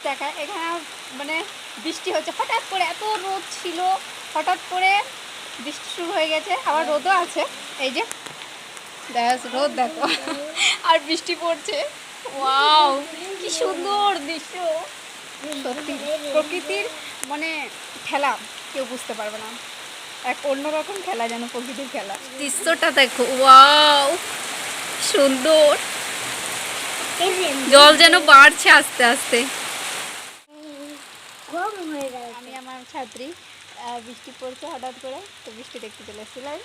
দেখায়। এখানে মানে বৃষ্টি হচ্ছে হঠাৎ করে, এত রোদ ছিল, হঠাৎ করে বৃষ্টি শুরু হয়ে গেছে, আবার রোদও আছে। এই যে রোদ দেখো আর বৃষ্টি পড়ছে। ওয়াও, কি সুন্দর দৃশ্য! সত্যি প্রকৃতির মানে খেলা কেউ বুঝতে পারবে না, এক অন্যরকম খেলা, যেন প্রকৃতির খেলা। দৃশ্যটা দেখো, ওয়াও সুন্দর, জল যেন বাড়ছে আস্তে আস্তে। আমি আমার ছাত্রী, বৃষ্টি পড়ছে হঠাৎ করে, তো বৃষ্টি দেখতে চলে এসেছিলাম।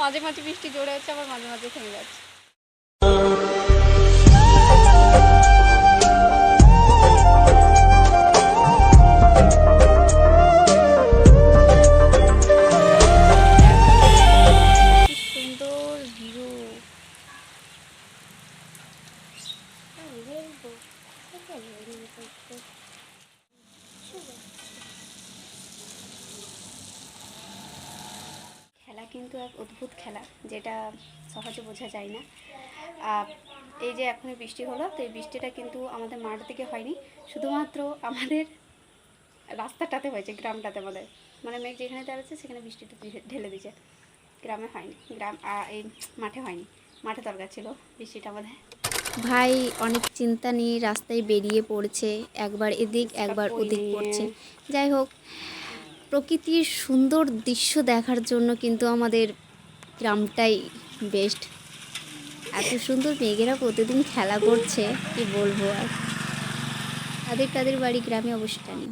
মাঝে মাঝে বৃষ্টি জোরে হচ্ছে, আবার মাঝে মাঝে থেমে যাচ্ছে। সুন্দর ভিউ। খেলা কিন্তু এক অদ্ভুত খেলা, যেটা সহজে বোঝা যায় না। এই যে এখনই বৃষ্টি হলো, তো এই বৃষ্টিটা কিন্তু আমাদের মাঠ থেকে হয়নি, শুধুমাত্র আমাদের রাস্তাটাতে হয়েছে, গ্রামটাতে আমাদের, মানে মেঘ যেখানে দাঁড়াচ্ছে সেখানে বৃষ্টিটা ঢেলে দিয়েছে, গ্রামে হয়নি, এই মাঠে হয়নি, মাঠে দরকার ছিল বৃষ্টিটা আমাদের। ভাই অনেক চিন্তা নিয়ে রাস্তায় বেরিয়ে পড়ছে, একবার এদিক একবার ওদিক পড়ছে। যাই হোক, প্রকৃতির সুন্দর দৃশ্য দেখার জন্য কিন্তু আমাদের গ্রামটাই বেস্ট। এত সুন্দর মেঘেরা প্রতিদিন খেলা করছে, কি বলবো আর। তাদের বাড়ি গ্রামে অবশ্যই জানি।